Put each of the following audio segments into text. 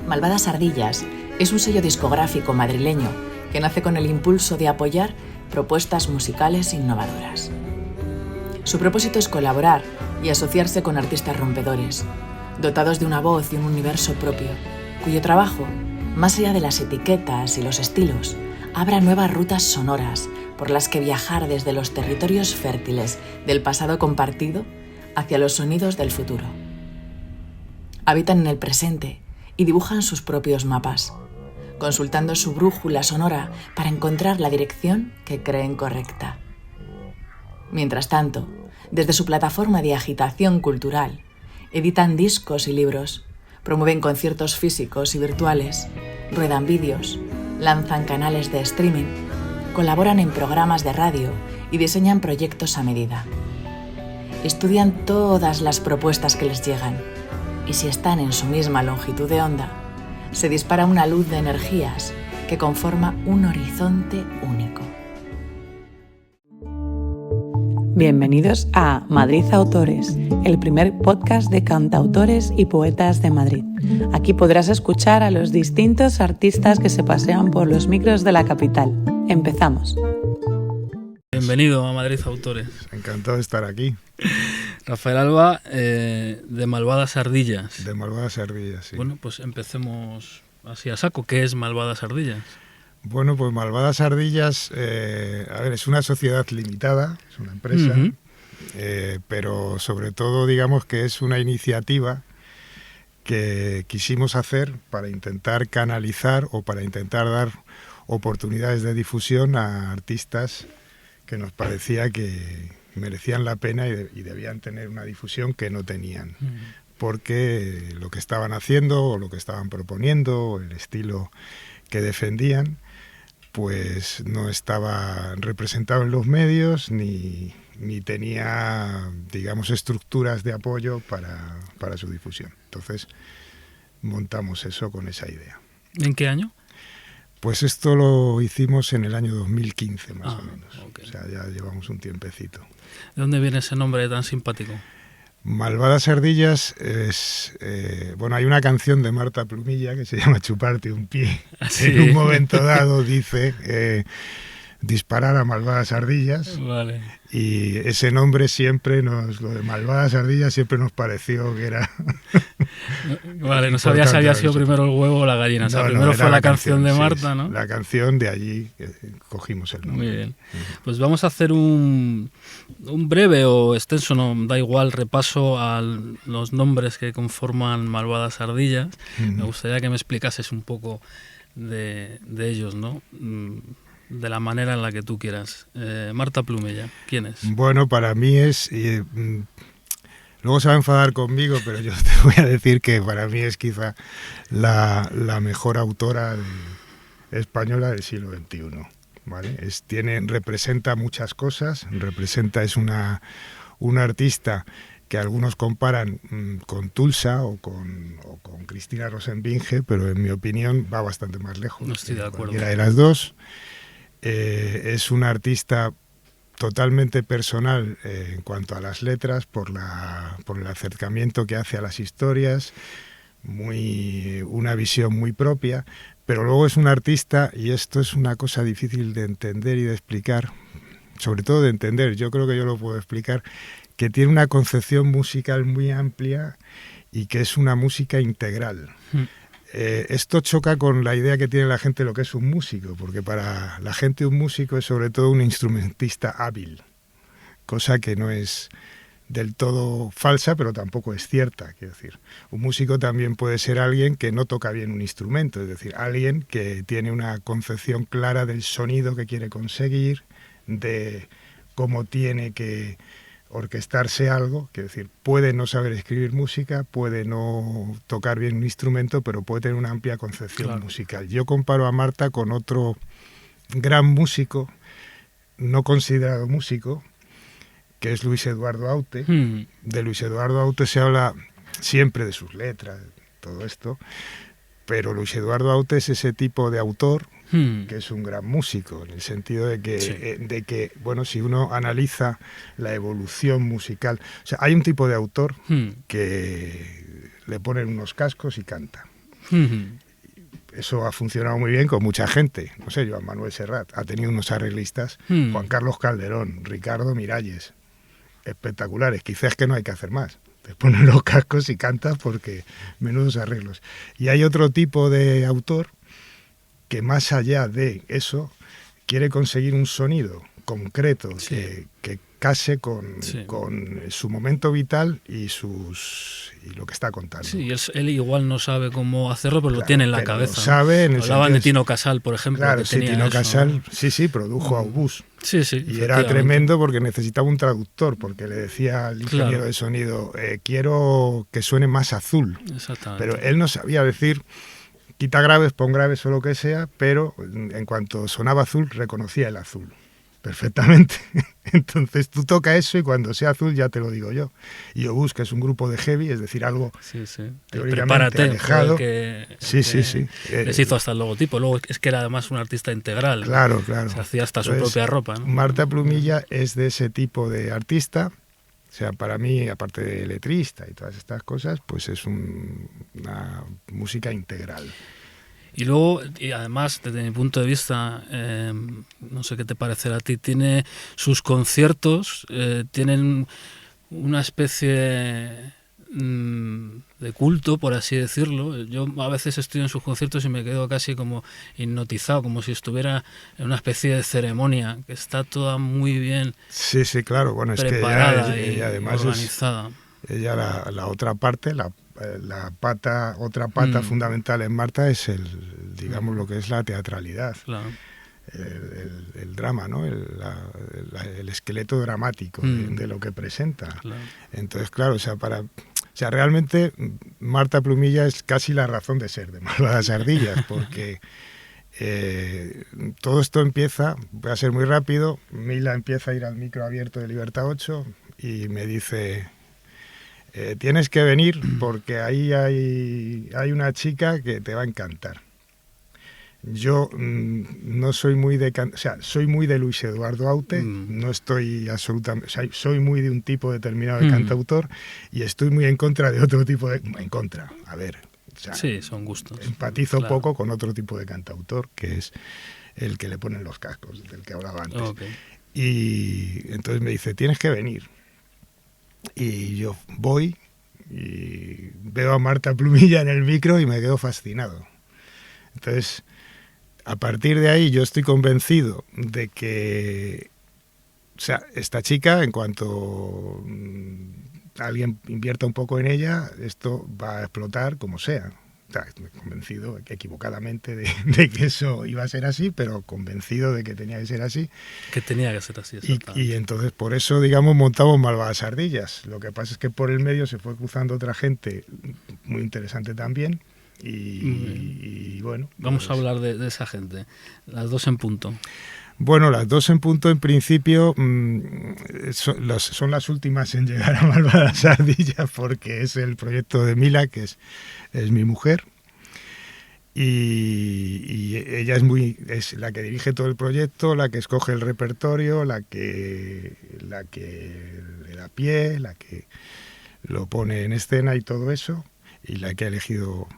Malvadas Ardillas es un sello discográfico madrileño que nace con el impulso de apoyar propuestas musicales innovadoras. Su propósito es colaborar y asociarse con artistas rompedores, dotados de una voz y un universo propio, cuyo trabajo, más allá de las etiquetas y los estilos, abra nuevas rutas sonoras por las que viajar desde los territorios fértiles del pasado compartido hacia los sonidos del futuro. Habitan en el presente y dibujan sus propios mapas, consultando su brújula sonora para encontrar la dirección que creen correcta. Mientras tanto, desde su plataforma de agitación cultural, editan discos y libros, promueven conciertos físicos y virtuales, ruedan vídeos, lanzan canales de streaming, colaboran en programas de radio y diseñan proyectos a medida. Estudian todas las propuestas que les llegan y si están en su misma longitud de onda, se dispara una luz de energías que conforma un horizonte único. Bienvenidos a Madrid Autores, el primer podcast de cantautores y poetas de Madrid. Aquí podrás escuchar a los distintos artistas que se pasean por los micros de la capital. Empezamos. Bienvenido a Madrid Autores. Encantado de estar aquí. Rafael Alba, de Malvadas Ardillas. De Malvadas Ardillas, sí. Bueno, pues empecemos así a saco. ¿Qué es Malvadas Ardillas? Bueno, pues Malvadas Ardillas, es una sociedad limitada, es una empresa, pero sobre todo digamos que es una iniciativa que quisimos hacer para intentar canalizar o para intentar dar oportunidades de difusión a artistas que nos parecía que merecían la pena y debían tener una difusión que no tenían, porque lo que estaban haciendo o lo que estaban proponiendo o el estilo que defendían pues no estaba representado en los medios ni tenía, digamos, estructuras de apoyo para su difusión. Entonces montamos eso con esa idea. ¿En qué año? Pues esto lo hicimos en el año 2015 más o menos. Okay. O sea, ya llevamos un tiempecito. ¿De dónde viene ese nombre tan simpático? Malvadas Ardillas es... hay una canción de Marta Plumilla que se llama Chuparte un pie. ¿Sí? En un momento dado dice disparar a malvadas ardillas. Vale. Y ese nombre siempre lo de Malvadas Ardillas siempre nos pareció que era... Vale, no sabía si había sido primero el huevo o la gallina. O sea, primero fue la canción de Marta, ¿no? La canción, de allí cogimos el nombre. Muy bien. Pues vamos a hacer un breve o extenso, no da igual, repaso a los nombres que conforman Malvadas Ardillas. Me gustaría que me explicases un poco de ellos, ¿no? De la manera en la que tú quieras. Marta Plumilla, ¿quién es? Bueno, para mí es... luego se va a enfadar conmigo, pero yo te voy a decir que para mí es quizá la mejor autora española del siglo XXI. ¿Vale? Representa muchas cosas, es una artista que algunos comparan con Tulsa o con Cristina Rosenbinge, pero en mi opinión va bastante más lejos. No estoy de acuerdo. Cualquiera de las dos. Es una artista totalmente personal en cuanto a las letras, por el acercamiento que hace a las historias, una visión muy propia, pero luego es un artista, y esto es una cosa difícil de entender y de explicar, sobre todo de entender, yo creo que yo lo puedo explicar, que tiene una concepción musical muy amplia y que es una música integral. Esto choca con la idea que tiene la gente de lo que es un músico, porque para la gente un músico es sobre todo un instrumentista hábil, cosa que no es del todo falsa, pero tampoco es cierta. Quiero decir, un músico también puede ser alguien que no toca bien un instrumento, es decir, alguien que tiene una concepción clara del sonido que quiere conseguir, de cómo tiene que orquestarse algo, quiero decir, puede no saber escribir música, puede no tocar bien un instrumento, pero puede tener una amplia concepción musical. Yo comparo a Marta con otro gran músico, no considerado músico, que es Luis Eduardo Aute. De Luis Eduardo Aute se habla siempre de sus letras, todo esto, pero Luis Eduardo Aute es ese tipo de autor que es un gran músico, en el sentido de que, bueno, si uno analiza la evolución musical, o sea, hay un tipo de autor que le ponen unos cascos y canta. Eso ha funcionado muy bien con mucha gente. No sé, Joan Manuel Serrat ha tenido unos arreglistas, Juan Carlos Calderón, Ricardo Miralles, espectaculares. Quizás que no hay que hacer más. Te ponen los cascos y cantas porque menudos arreglos. Y hay otro tipo de autor que más allá de eso quiere conseguir un sonido concreto que case con su momento vital y lo que está contando. Sí, él igual no sabe cómo hacerlo, pero lo tiene en la cabeza. Lo sabe. Hablaban de Tino Casal, por ejemplo. Claro, que tenía Tino eso, Casal, produjo a Obús. Sí, y era tremendo porque necesitaba un traductor, porque le decía al ingeniero de sonido, quiero que suene más azul. Exactamente. Pero él no sabía decir, quita graves, pon graves o lo que sea, pero en cuanto sonaba azul, reconocía el azul perfectamente. Entonces tú toca eso y cuando sea azul ya te lo digo yo. Y Obús, que es un grupo de heavy, es decir, algo teóricamente alejado. Sí. Les hizo hasta el logotipo. Luego es que era además un artista integral. Claro. Se hacía hasta su propia ropa, ¿no? Marta Plumilla es de ese tipo de artista. O sea, para mí, aparte de letrista y todas estas cosas, pues es una música integral. Y luego, y además, desde mi punto de vista, no sé qué te parecerá a ti, tiene sus conciertos, tienen una especie de culto, por así decirlo. Yo a veces estoy en sus conciertos y me quedo casi como hipnotizado, como si estuviera en una especie de ceremonia, que está toda muy bien claro. Bueno, preparada es que ella además organizada. Ella la otra parte, otra pata fundamental en Marta es digamos lo que es la teatralidad, claro. el drama, ¿no? El esqueleto dramático de lo que presenta. Claro. Entonces, claro, realmente Marta Plumilla es casi la razón de ser de Malvadas Ardillas, porque todo esto empieza, voy a ser muy rápido, Mila empieza a ir al micro abierto de Libertad 8 y me dice... tienes que venir porque ahí hay una chica que te va a encantar. Yo no soy muy soy muy de Luis Eduardo Aute, no estoy absolutamente, soy muy de un tipo determinado de cantautor y estoy muy en contra de otro tipo a ver, sí, son gustos. Empatizo poco con otro tipo de cantautor, que es el que le ponen los cascos, del que hablaba antes. Okay. Y entonces me dice, tienes que venir. Y yo voy y veo a Marta Plumilla en el micro y me quedo fascinado. Entonces, a partir de ahí yo estoy convencido de que, esta chica, en cuanto alguien invierta un poco en ella, esto va a explotar como sea. Estoy convencido, equivocadamente, de que eso iba a ser así, pero convencido de que tenía que ser así. Que tenía que ser así, y entonces, por eso, digamos, montamos Malvadas Ardillas. Lo que pasa es que por el medio se fue cruzando otra gente muy interesante también. Y bueno... Vamos a hablar de esa gente. Las dos en punto. Bueno, las dos en punto, en principio, son las últimas en llegar a Malvadas Ardillas, porque es el proyecto de Mila, que es mi mujer, y ella es la que dirige todo el proyecto, la que escoge el repertorio, la que le da pie, la que lo pone en escena y todo eso, y la que ha elegido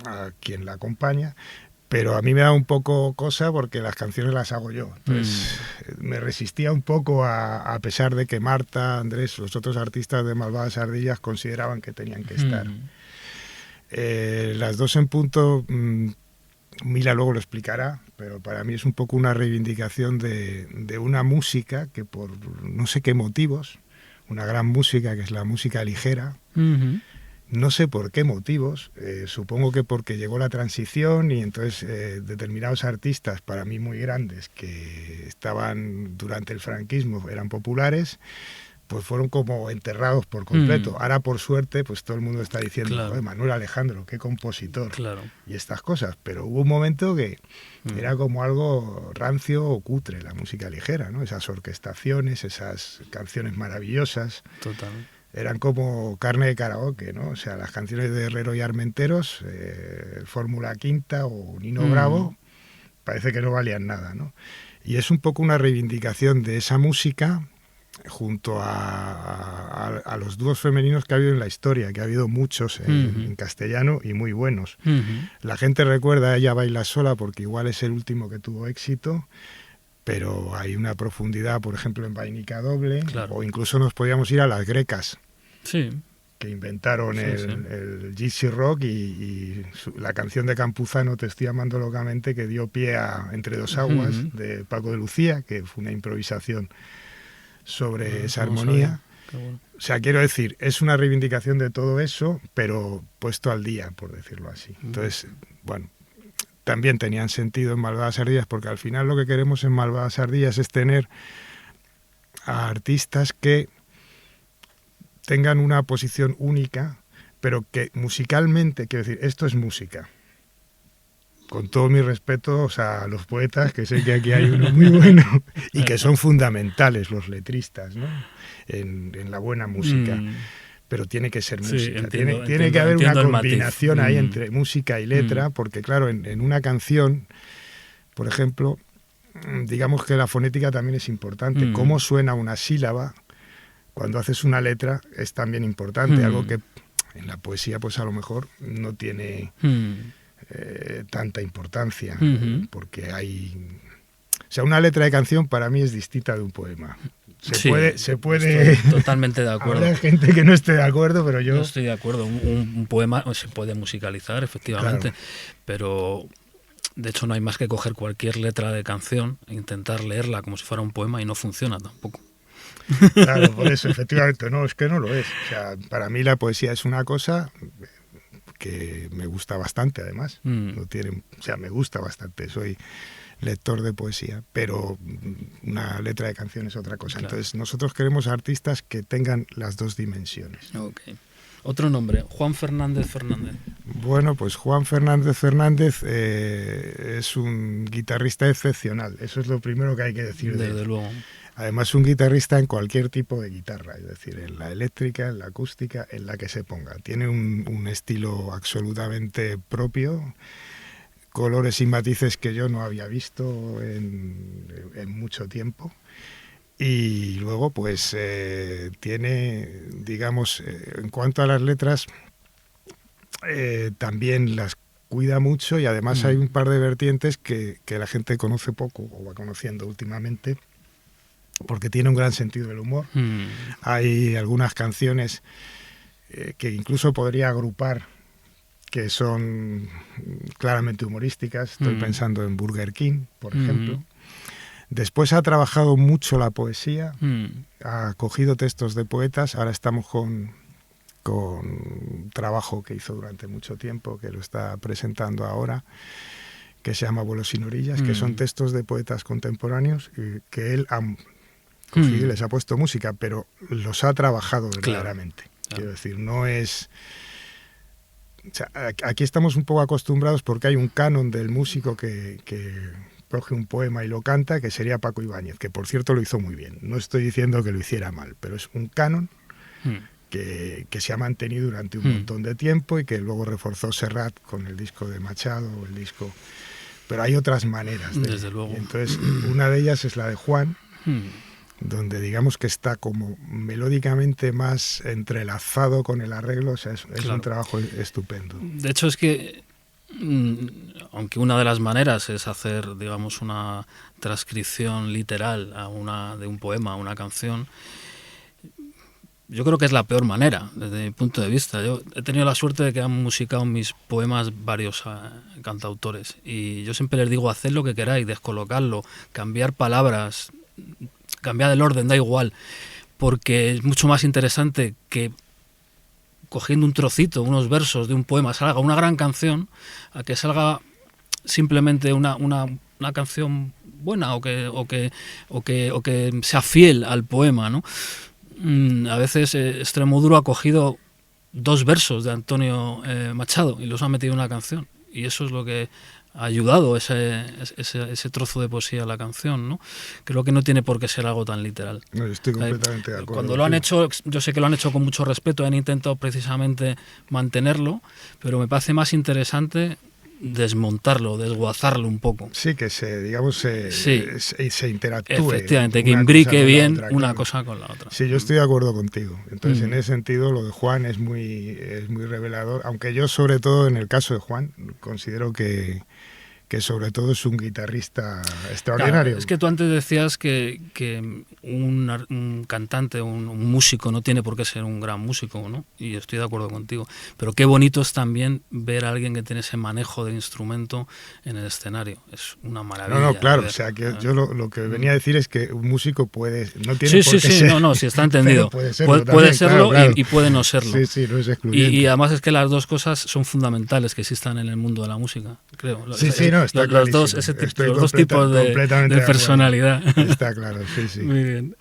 a quien la acompaña. Pero a mí me da un poco cosa porque las canciones las hago yo. Entonces me resistía un poco a pesar de que Marta, Andrés, los otros artistas de Malvadas Ardillas consideraban que tenían que estar. Las dos en punto, Mila luego lo explicará, pero para mí es un poco una reivindicación de una música que por no sé qué motivos, una gran música que es la música ligera, no sé por qué motivos, supongo que porque llegó la transición y entonces determinados artistas, para mí muy grandes, que estaban durante el franquismo, eran populares, pues fueron como enterrados por completo. Ahora, por suerte, pues todo el mundo está diciendo, claro, Manuel Alejandro, qué compositor, claro, y estas cosas. Pero hubo un momento que era como algo rancio o cutre, la música ligera, ¿no? Esas orquestaciones, esas canciones maravillosas. Total. Eran como carne de karaoke, ¿no? O sea, las canciones de Herrero y Armenteros, Fórmula Quinta o Nino Bravo, parece que no valían nada, ¿no? Y es un poco una reivindicación de esa música junto a los dúos femeninos que ha habido en la historia, que ha habido muchos en castellano y muy buenos. La gente recuerda a Ella baila sola porque igual es el último que tuvo éxito, pero hay una profundidad, por ejemplo, en Vainica Doble, claro. O incluso nos podíamos ir a las grecas, sí, que inventaron el Gypsy Rock y la canción de Campuzano, Te estoy amando locamente, que dio pie a Entre dos aguas, de Paco de Lucía, que fue una improvisación sobre esa armonía. Bueno. O sea, quiero decir, es una reivindicación de todo eso, pero puesto al día, por decirlo así. Entonces, bueno, también tenían sentido en Malvadas Ardillas, porque al final lo que queremos en Malvadas Ardillas es tener a artistas que tengan una posición única, pero que musicalmente, quiero decir, esto es música. Con todo mi respeto, o sea, a los poetas, que sé que aquí hay uno muy bueno, y que son fundamentales los letristas, ¿no? En la buena música. Pero tiene que ser música, tiene que haber una combinación ahí entre música y letra, porque claro, en una canción, por ejemplo, digamos que la fonética también es importante. Cómo suena una sílaba cuando haces una letra es también importante, algo que en la poesía pues a lo mejor no tiene tanta importancia, porque hay... O sea, una letra de canción para mí es distinta de un poema. Se puede estoy totalmente de acuerdo. Habrá gente que no esté de acuerdo, pero yo estoy de acuerdo. Un poema se puede musicalizar, efectivamente, claro. Pero de hecho no hay más que coger cualquier letra de canción e intentar leerla como si fuera un poema y no funciona tampoco. Claro, por eso, efectivamente, no, es que no lo es. O sea, para mí la poesía es una cosa que me gusta bastante, además. No tiene, o sea, me gusta bastante. Soy lector de poesía, pero una letra de canción es otra cosa. Claro. Entonces nosotros queremos artistas que tengan las dos dimensiones. Okay. Otro nombre, Juan Fernández Fernández. Bueno, pues Juan Fernández Fernández es un guitarrista excepcional. Eso es lo primero que hay que decir. Desde luego. Además, un guitarrista en cualquier tipo de guitarra, es decir, en la eléctrica, en la acústica, en la que se ponga. Tiene un estilo absolutamente propio, colores y matices que yo no había visto en mucho tiempo. Y luego, pues, tiene, digamos, en cuanto a las letras, también las cuida mucho y además hay un par de vertientes que la gente conoce poco o va conociendo últimamente, porque tiene un gran sentido del humor. Hay algunas canciones que incluso podría agrupar, que son claramente humorísticas. Estoy pensando en Burger King, por ejemplo. Después ha trabajado mucho la poesía, ha cogido textos de poetas. Ahora estamos con un trabajo que hizo durante mucho tiempo, que lo está presentando ahora, que se llama Vuelos sin orillas, que son textos de poetas contemporáneos y que él ha cogido y les ha puesto música, pero los ha trabajado verdaderamente. Claro. Quiero decir, no es... O sea, aquí estamos un poco acostumbrados porque hay un canon del músico que coge un poema y lo canta, que sería Paco Ibáñez, que por cierto lo hizo muy bien. No estoy diciendo que lo hiciera mal, pero es un canon que se ha mantenido durante un montón de tiempo y que luego reforzó Serrat con el disco de Machado, el disco... Pero hay otras maneras. Desde luego. Entonces, una de ellas es la de Juan, donde digamos que está como melódicamente más entrelazado con el arreglo. O sea, es claro. Un trabajo estupendo. De hecho, es que aunque una de las maneras es hacer, digamos, una transcripción literal de un poema a una canción, yo creo que es la peor manera, desde mi punto de vista. Yo he tenido la suerte de que han musicado mis poemas varios cantautores, y yo siempre les digo, haced lo que queráis, descolocarlo, cambiar palabras, cambiar el orden, da igual, porque es mucho más interesante que cogiendo un trocito, unos versos de un poema, salga una gran canción, a que salga simplemente una canción buena o que sea fiel al poema, ¿no? A veces Extremoduro ha cogido 2 versos de Antonio Machado y los ha metido en una canción, y eso es lo que ha ayudado ese trozo de poesía a la canción, ¿no? Creo que no tiene por qué ser algo tan literal. No, estoy completamente de acuerdo. Cuando lo han hecho, yo sé que lo han hecho con mucho respeto, han intentado precisamente mantenerlo, pero me parece más interesante desmontarlo, desguazarlo un poco. Sí, que se interactúe. Efectivamente, que imbrique bien una cosa con la otra. Sí, yo estoy de acuerdo contigo. Entonces, en ese sentido, lo de Juan es muy revelador, aunque yo, sobre todo en el caso de Juan, considero que sobre todo es un guitarrista extraordinario. Claro, es que tú antes decías que un cantante, un músico no tiene por qué ser un gran músico, ¿no? Y estoy de acuerdo contigo. Pero qué bonito es también ver a alguien que tiene ese manejo de instrumento en el escenario. Es una maravilla. No, claro. O sea, que yo lo que venía a decir es que un músico no tiene por qué ser. Sí, está entendido. Puede serlo claro. Y puede no serlo. Sí, no es excluyente. Y además es que las dos cosas son fundamentales que existan en el mundo de la música, creo. Sí, no, está los dos tipos de personalidad. Está claro, sí. Muy bien.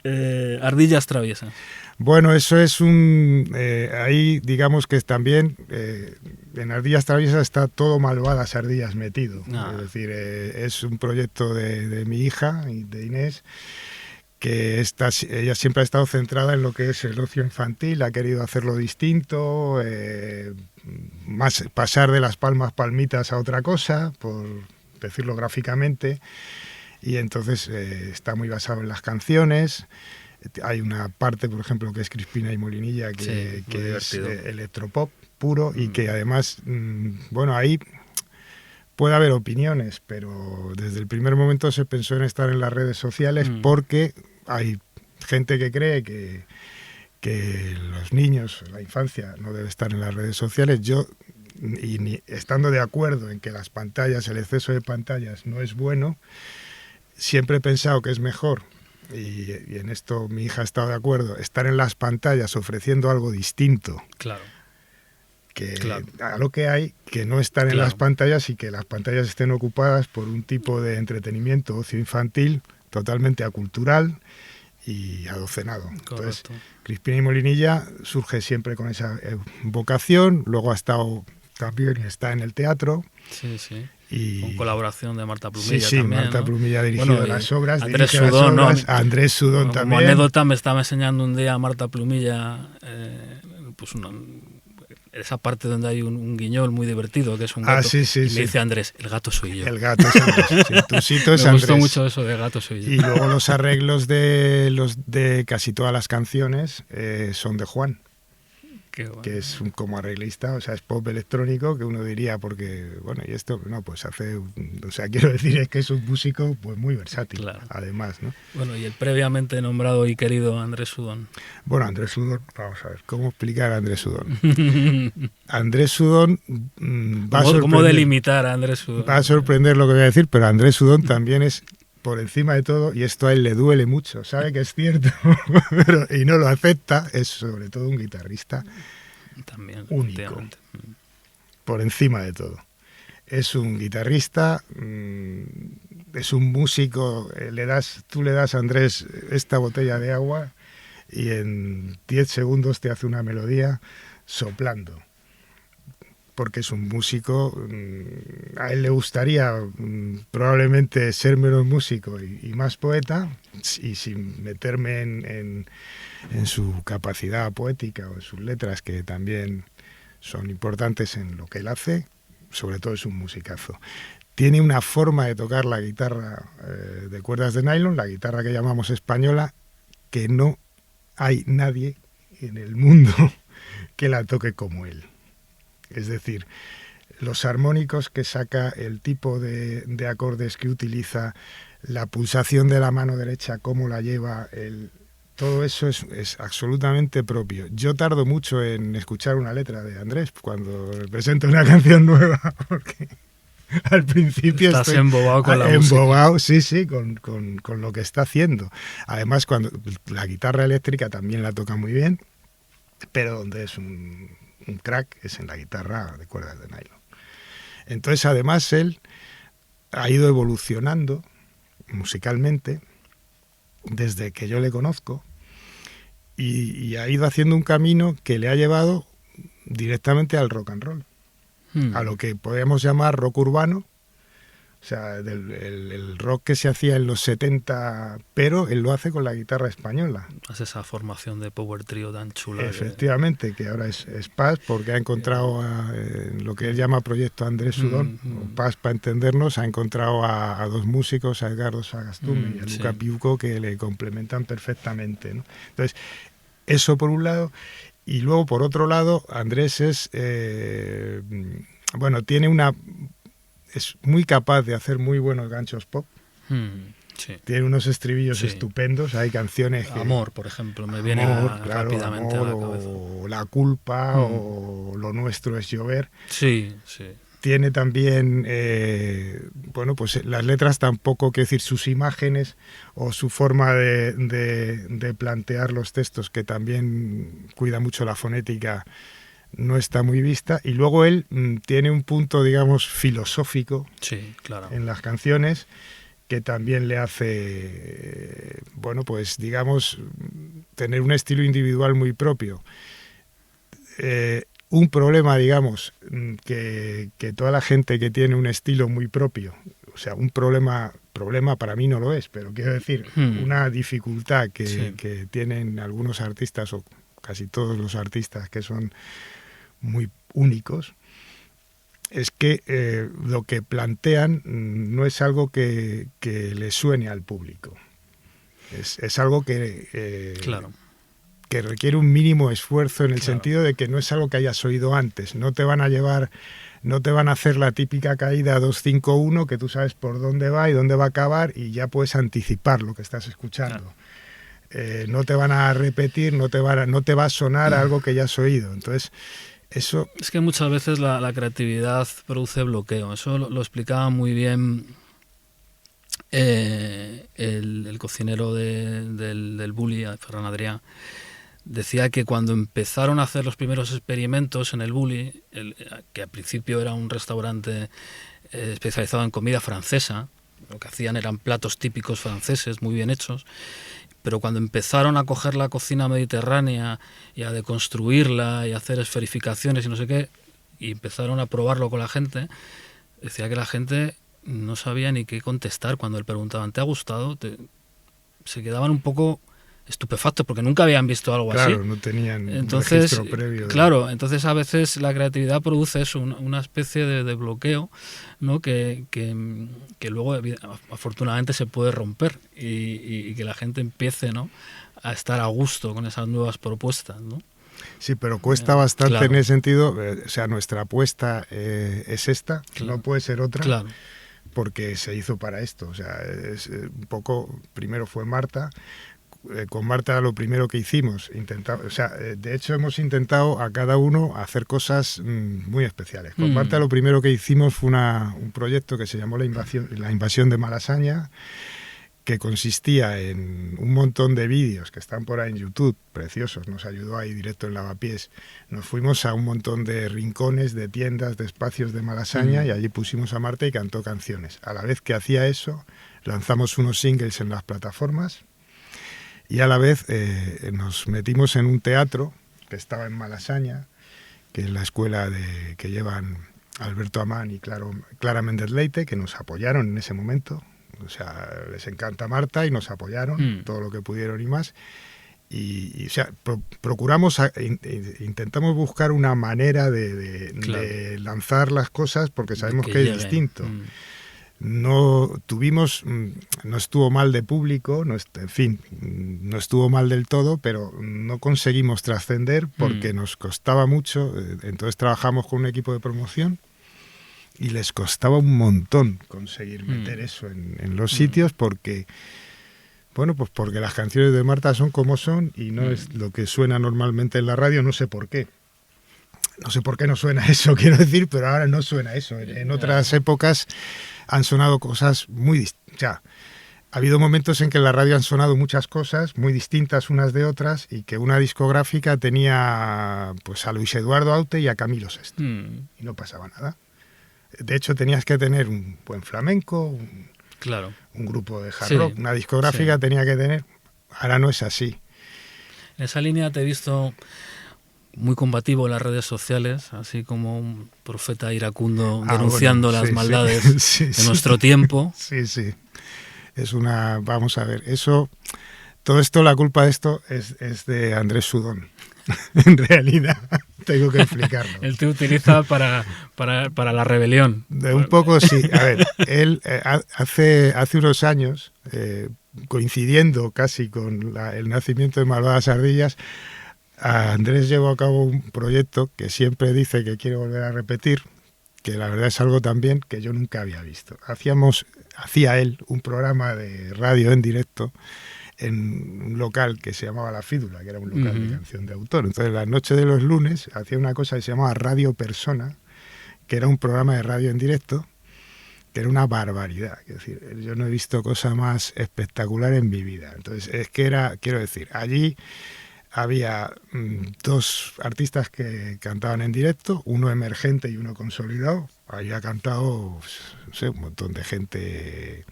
Ardillas traviesas. Bueno, eso es ahí digamos que también en Ardillas traviesas está todo Malvadas Ardillas metido. Es decir, es un proyecto de mi hija, de Inés, que ella siempre ha estado centrada en lo que es el ocio infantil, ha querido hacerlo distinto, más pasar de las palmitas a otra cosa, por decirlo gráficamente, y entonces está muy basado en las canciones. Hay una parte, por ejemplo, que es Crispina y Molinilla, que es electropop puro y que además, bueno, ahí puede haber opiniones, pero desde el primer momento se pensó en estar en las redes sociales porque hay gente que cree que los niños, la infancia, no debe estar en las redes sociales. Yo, estando de acuerdo en que las pantallas, el exceso de pantallas no es bueno, siempre he pensado que es mejor, y en esto mi hija ha estado de acuerdo, estar en las pantallas ofreciendo algo distinto. Claro. A lo que hay, que no estar en las pantallas y que las pantallas estén ocupadas por un tipo de entretenimiento, ocio infantil, totalmente acultural y adocenado. Entonces, Crispina y Molinilla surge siempre con esa vocación, luego ha estado también, está en el teatro. Sí. Y con colaboración de Marta Plumilla también, Marta Plumilla dirigió las obras, Andrés Sudón, Andrés Sudón también. Como anécdota me estaba enseñando un día Marta Plumilla pues esa parte donde hay un guiñol muy divertido, que es un gato, y me dice Andrés, el gato soy yo. El gato es Andrés, Tusito es me Andrés. Gustó mucho eso de gato soy yo. Y luego los arreglos de casi todas las canciones son de Juan. Bueno. Que es como arreglista, o sea, es pop electrónico, que uno diría, porque, bueno, y esto, no, pues quiero decir, es que es un músico pues muy versátil, claro. Además, ¿no? Bueno, y el previamente nombrado y querido Andrés Sudón. Bueno, Andrés Sudón, vamos a ver, ¿cómo explicar a Andrés Sudón? Andrés Sudón va a sorprender... ¿Cómo delimitar a Andrés Sudón? Va a sorprender lo que voy a decir, pero Andrés Sudón también es, por encima de todo, y esto a él le duele mucho, sabe que es cierto, y no lo acepta, es sobre todo un guitarrista también único, por encima de todo. Es un guitarrista, es un músico, tú le das a Andrés esta botella de agua y en 10 segundos te hace una melodía soplando. Porque es un músico, a él le gustaría probablemente ser menos músico y más poeta, y sin meterme en su capacidad poética o en sus letras, que también son importantes en lo que él hace, sobre todo es un musicazo. Tiene una forma de tocar la guitarra de cuerdas de nylon, la guitarra que llamamos española, que no hay nadie en el mundo que la toque como él. Es decir, los armónicos que saca, el tipo de acordes que utiliza, la pulsación de la mano derecha, cómo la lleva, todo eso es absolutamente propio. Yo tardo mucho en escuchar una letra de Andrés cuando presento una canción nueva, porque al principio estás embobado con la música. Sí, con lo que está haciendo. Además, cuando la guitarra eléctrica también la toca muy bien, pero donde es un crack es en la guitarra de cuerdas de nylon. Entonces, además, él ha ido evolucionando musicalmente desde que yo le conozco y ha ido haciendo un camino que le ha llevado directamente al rock and roll, a lo que podemos llamar rock urbano O sea, el rock que se hacía en los 70, pero él lo hace con la guitarra española. Hace esa formación de power trio tan chula. Efectivamente, que ahora es Paz, porque ha encontrado lo que él llama Proyecto Andrés Sudón, o Paz para entendernos, ha encontrado a dos músicos, a Edgardo Sagastume y a Luca Piuco, que le complementan perfectamente, ¿no? Entonces, eso por un lado, y luego por otro lado, Andrés es, es muy capaz de hacer muy buenos ganchos pop. Sí. Tiene unos estribillos estupendos, hay canciones que... Amor, por ejemplo, me viene rápidamente Amor, a la cabeza. O La culpa, o Lo nuestro es llover. Sí. Tiene también, pues las letras tampoco, quiero decir, sus imágenes o su forma de plantear los textos, que también cuida mucho la fonética, no está muy vista. Y luego él tiene un punto, digamos, filosófico en las canciones, que también le hace, tener un estilo individual muy propio. Un problema, digamos, que toda la gente que tiene un estilo muy propio, o sea, un problema para mí no lo es, pero quiero decir, una dificultad que tienen algunos artistas, o casi todos los artistas que son muy únicos, es que lo que plantean no es algo que le suene al público. Es algo que requiere un mínimo esfuerzo, en el sentido de que no es algo que hayas oído antes. No te van a hacer la típica caída 2-5-1, que tú sabes por dónde va y dónde va a acabar, y ya puedes anticipar lo que estás escuchando. No te van a repetir, no te va a sonar algo que ya has oído. Entonces, eso... Es que muchas veces la creatividad produce bloqueo. Eso lo explicaba muy bien el cocinero del Bulli, Ferran Adrià. Decía que cuando empezaron a hacer los primeros experimentos en el Bulli, que al principio era un restaurante especializado en comida francesa, lo que hacían eran platos típicos franceses muy bien hechos, pero cuando empezaron a coger la cocina mediterránea y a deconstruirla y a hacer esferificaciones y no sé qué, y empezaron a probarlo con la gente, decía que la gente no sabía ni qué contestar cuando le preguntaban ¿te ha gustado? Se quedaban un poco estupefactos porque nunca habían visto algo así. Claro, no tenían un registro previo. Claro, entonces a veces la creatividad produce eso, una especie de bloqueo, ¿no? que luego afortunadamente se puede romper y que la gente empiece, ¿no?, a estar a gusto con esas nuevas propuestas, ¿no? Sí, pero cuesta bastante en ese sentido. O sea, nuestra apuesta es esta, no puede ser otra, porque se hizo para esto. O sea, es un poco, primero fue Marta. Con Marta lo primero que hicimos, de hecho hemos intentado a cada uno hacer cosas muy especiales. Con Marta lo primero que hicimos fue un proyecto que se llamó La invasión de Malasaña, que consistía en un montón de vídeos que están por ahí en YouTube, preciosos. Nos ayudó ahí directo en Lavapiés. Nos fuimos a un montón de rincones, de tiendas, de espacios de Malasaña, y allí pusimos a Marta y cantó canciones. A la vez que hacía eso, lanzamos unos singles en las plataformas. Y a la vez nos metimos en un teatro que estaba en Malasaña, que es la escuela que llevan Alberto Amán y Clara Méndez Leite, que nos apoyaron en ese momento. O sea, les encanta Marta y nos apoyaron todo lo que pudieron y más. Y o sea, intentamos buscar una manera de lanzar las cosas, porque sabemos que es distinto. No estuvo mal de público, no estuvo mal del todo, pero no conseguimos trascender porque nos costaba mucho. Entonces trabajamos con un equipo de promoción y les costaba un montón conseguir meter eso en los sitios, porque porque las canciones de Marta son como son y no es lo que suena normalmente en la radio. No sé por qué. No sé por qué no suena eso, quiero decir, pero ahora no suena eso. En otras épocas han sonado cosas muy distintas. Ha habido momentos en que en la radio han sonado muchas cosas muy distintas unas de otras, y que una discográfica tenía pues a Luis Eduardo Aute y a Camilo Sesto, y no pasaba nada. De hecho, tenías que tener un buen flamenco, un grupo de hard rock, una discográfica tenía que tener. Ahora no es así. En esa línea te he visto muy combativo en las redes sociales, así como un profeta iracundo denunciando las maldades de nuestro tiempo. Sí. Vamos a ver, todo esto, la culpa de esto es de Andrés Sudón. En realidad, tengo que explicarlo. Él te utiliza para la rebelión. Un poco sí. A ver, él hace unos años, coincidiendo casi con el nacimiento de Malvadas Ardillas, Andrés llevó a cabo un proyecto que siempre dice que quiere volver a repetir, que la verdad es algo también que yo nunca había visto. Hacía él un programa de radio en directo en un local que se llamaba La Fídula, que era un local de canción de autor. Entonces, las noches de los lunes hacía una cosa que se llamaba Radio Persona, que era un programa de radio en directo, que era una barbaridad. Es decir, yo no he visto cosa más espectacular en mi vida. Entonces, quiero decir, allí había dos artistas que cantaban en directo, uno emergente y uno consolidado. Había cantado, no sé, un montón de gente,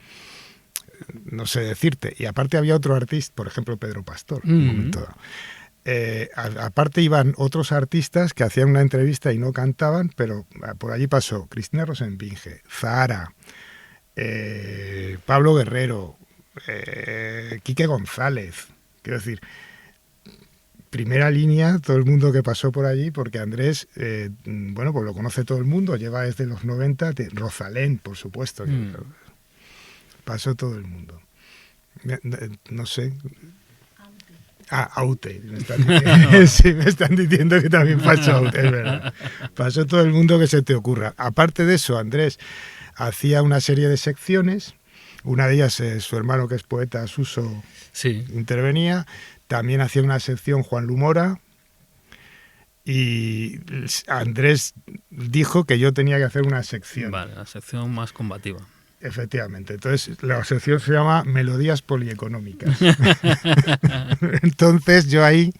no sé decirte. Y aparte había otro artista, por ejemplo Pedro Pastor, en un momento dado. Aparte iban otros artistas que hacían una entrevista y no cantaban, pero por allí pasó Cristina Rosenbinge, Zahara, Pablo Guerrero, Quique González. Quiero decir, primera línea, todo el mundo que pasó por allí, porque Andrés, bueno, pues lo conoce todo el mundo, lleva desde los 90, Rosalén, por supuesto, pasó todo el mundo. No sé. Aute. Sí, me están diciendo que también pasó Aute, es verdad. Pasó todo el mundo que se te ocurra. Aparte de eso, Andrés hacía una serie de secciones, una de ellas su hermano, que es poeta, Suso, intervenía. También hacía una sección Juan Lumora, y Andrés dijo que yo tenía que hacer una sección. Vale, la sección más combativa. Efectivamente. Entonces, la sección se llama Melodías Polieconómicas. Entonces, yo ahí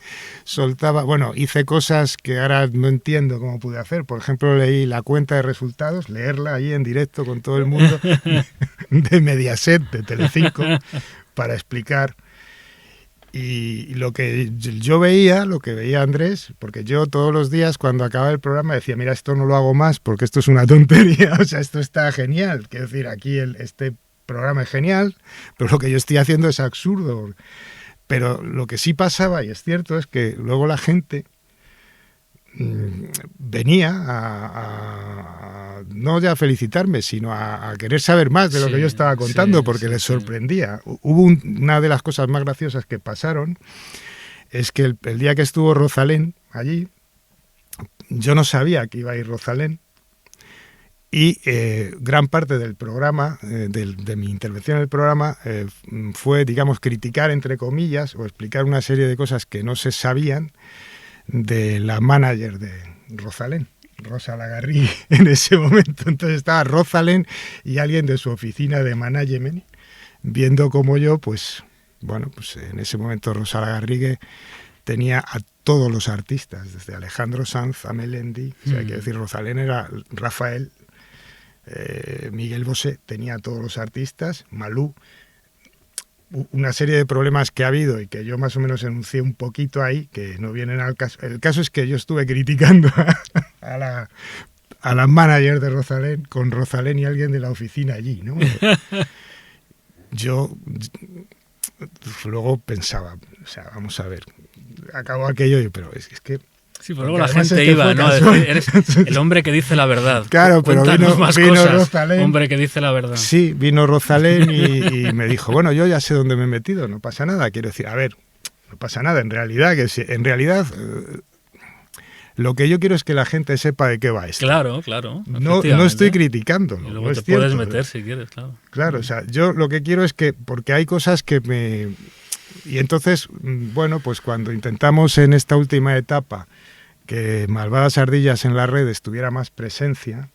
soltaba... Bueno, hice cosas que ahora no entiendo cómo pude hacer. Por ejemplo, leí la cuenta de resultados, leerla ahí en directo con todo el mundo, de Mediaset, de Telecinco, para explicar... Y lo que yo veía, lo que veía Andrés, porque yo todos los días cuando acababa el programa decía, mira, esto no lo hago más porque esto es una tontería, o sea, esto está genial. Quiero decir, aquí este programa es genial, pero lo que yo estoy haciendo es absurdo. Pero lo que sí pasaba, y es cierto, es que luego la gente venía a no ya a felicitarme, sino a querer saber más de lo que yo estaba contando, porque les sorprendía. Hubo una de las cosas más graciosas que pasaron, es que el día que estuvo Rosalén allí, yo no sabía que iba a ir Rosalén, y gran parte del programa, de mi intervención en el programa, fue, digamos, criticar, entre comillas, o explicar una serie de cosas que no se sabían de la manager de Rosalén, Rosa Lagarrigue, en ese momento. Entonces estaba Rosalén y alguien de su oficina de management viendo cómo yo, pues, bueno, pues en ese momento Rosa Lagarrigue tenía a todos los artistas, desde Alejandro Sanz a Melendi, o sea, hay que decir, Rosalén era Rafael, Miguel Bosé, tenía a todos los artistas, Malú. Una serie de problemas que ha habido y que yo más o menos enuncié un poquito ahí, que no vienen al caso. El caso es que yo estuve criticando a la manager de Rosalén, con Rosalén y alguien de la oficina allí, ¿no? Yo luego pensaba, o sea, vamos a ver, acabó aquello, pero es que... Sí, pero luego la gente iba, ¿no? Eres el hombre que dice la verdad. Claro, pero vino cosas, Rosalén. Hombre que dice la verdad. Sí, vino Rosalén y me dijo, bueno, yo ya sé dónde me he metido, no pasa nada. Quiero decir, a ver, no pasa nada. En realidad, lo que yo quiero es que la gente sepa de qué va esto. Claro. No estoy criticando. Y luego no te es cierto, puedes meter si quieres, claro. Claro, o sea, yo lo que quiero es que, porque hay cosas que me... Y entonces, bueno, pues cuando intentamos en esta última etapa que Malvadas Ardillas en la red tuviera más presencia,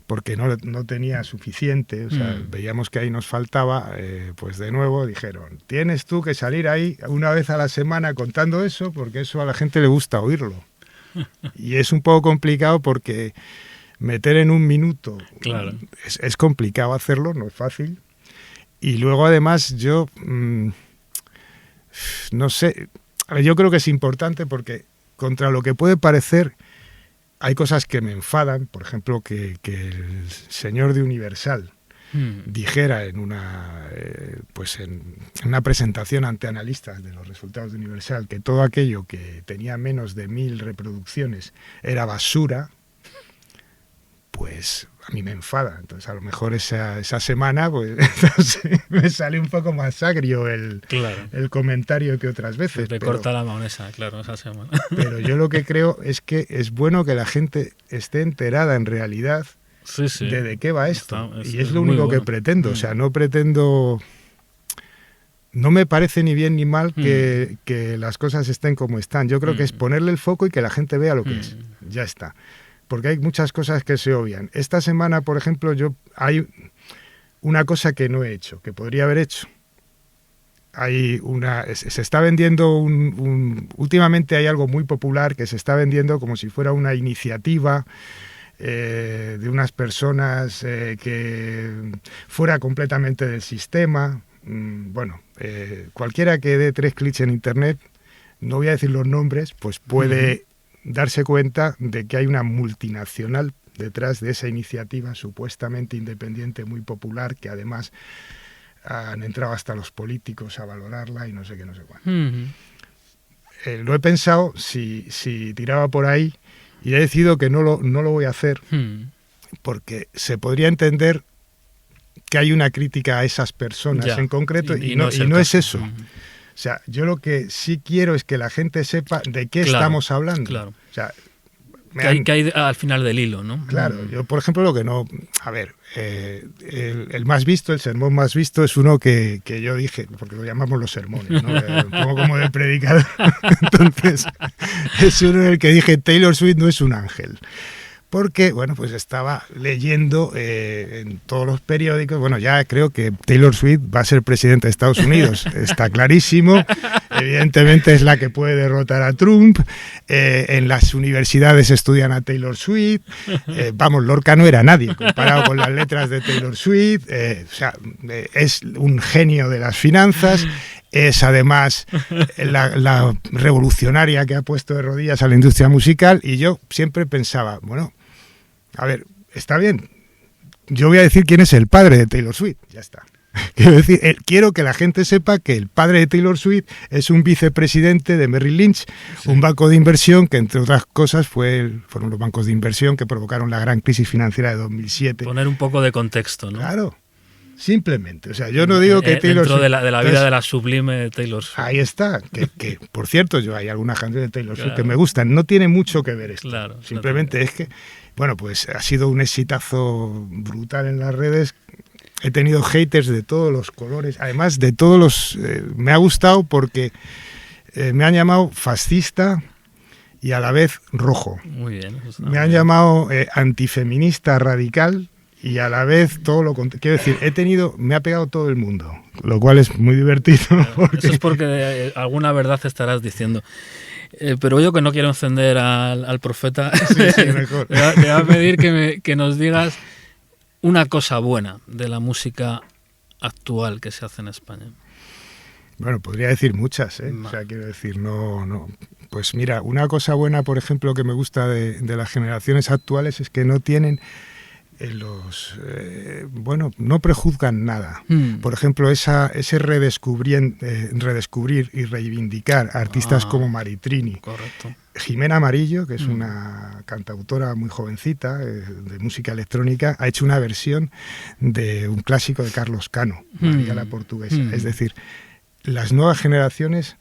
porque no tenía suficiente, o sea, veíamos que ahí nos faltaba, pues de nuevo dijeron, tienes tú que salir ahí una vez a la semana contando eso, porque eso a la gente le gusta oírlo. Y es un poco complicado porque meter en un minuto, claro, es complicado hacerlo, no es fácil. Y luego además yo, no sé, yo creo que es importante porque contra lo que puede parecer, hay cosas que me enfadan, por ejemplo, que el señor de Universal dijera en una presentación ante analistas de los resultados de Universal que todo aquello que tenía menos de 1000 reproducciones era basura, pues a mí me enfada. Entonces a lo mejor esa semana pues me sale un poco más agrio el comentario que otras veces. Te corta la mahonesa, claro, esa semana. Pero yo lo que creo es que es bueno que la gente esté enterada en realidad de qué va esto. Y es lo único que pretendo. O sea, no pretendo... No me parece ni bien ni mal que las cosas estén como están. Yo creo que es ponerle el foco y que la gente vea lo que es. Ya está. Porque hay muchas cosas que se obvian. Esta semana, por ejemplo, hay una cosa que no he hecho, que podría haber hecho. Se está vendiendo últimamente hay algo muy popular que se está vendiendo como si fuera una iniciativa de unas personas que fuera completamente del sistema. Cualquiera que dé 3 clics en internet, no voy a decir los nombres, pues puede darse cuenta de que hay una multinacional detrás de esa iniciativa supuestamente independiente, muy popular, que además han entrado hasta los políticos a valorarla y no sé qué, no sé cuánto. Lo he pensado si tiraba por ahí y he decidido que no lo voy a hacer porque se podría entender que hay una crítica a esas personas en concreto y no es eso. O sea, yo lo que sí quiero es que la gente sepa de qué estamos hablando. Claro. O sea, que hay al final del hilo, ¿no? Claro, yo por ejemplo lo que no... A ver, el más visto, el sermón más visto es uno que yo dije, porque lo llamamos los sermones, ¿no? Un poco como de predicador. Entonces, es uno en el que dije, Taylor Swift no es un ángel. Porque, bueno, pues estaba leyendo en todos los periódicos, bueno, ya creo que Taylor Swift va a ser presidente de Estados Unidos, está clarísimo, evidentemente es la que puede derrotar a Trump, en las universidades estudian a Taylor Swift, Lorca no era nadie comparado con las letras de Taylor Swift, es un genio de las finanzas. Es además la revolucionaria que ha puesto de rodillas a la industria musical y yo siempre pensaba, bueno, a ver, está bien, yo voy a decir quién es el padre de Taylor Swift, ya está. Quiero que la gente sepa que el padre de Taylor Swift es un vicepresidente de Merrill Lynch, un banco de inversión que, entre otras cosas, fueron los bancos de inversión que provocaron la gran crisis financiera de 2007. Poner un poco de contexto, ¿no? Claro. Simplemente, o sea, yo no digo que Taylor Swift... Dentro de la vida de la sublime Taylor Swift. Ahí está, que por cierto, hay algunas canciones de Taylor Swift que me gustan, no tiene mucho que ver esto. Claro, simplemente es que, bueno, pues ha sido un exitazo brutal en las redes. He tenido haters de todos los colores, además de todos los... me ha gustado porque me han llamado fascista y a la vez rojo. Muy bien. Me han llamado antifeminista radical y a la vez todo lo contrario. Quiero decir, me ha pegado todo el mundo, lo cual es muy divertido. Eso es porque alguna verdad estarás diciendo. Pero yo, que no quiero encender al profeta, mejor. te voy a pedir que nos digas una cosa buena de la música actual que se hace en España. Bueno, podría decir muchas, ¿eh? O sea, quiero decir, no. Pues mira, una cosa buena, por ejemplo, que me gusta de las generaciones actuales es que no tienen... no prejuzgan nada. Por ejemplo, ese redescubrir y reivindicar artistas como Maritrini. Correcto. Jimena Amarillo, que es una cantautora muy jovencita de música electrónica, ha hecho una versión de un clásico de Carlos Cano, María la Portuguesa. Es decir, las nuevas generaciones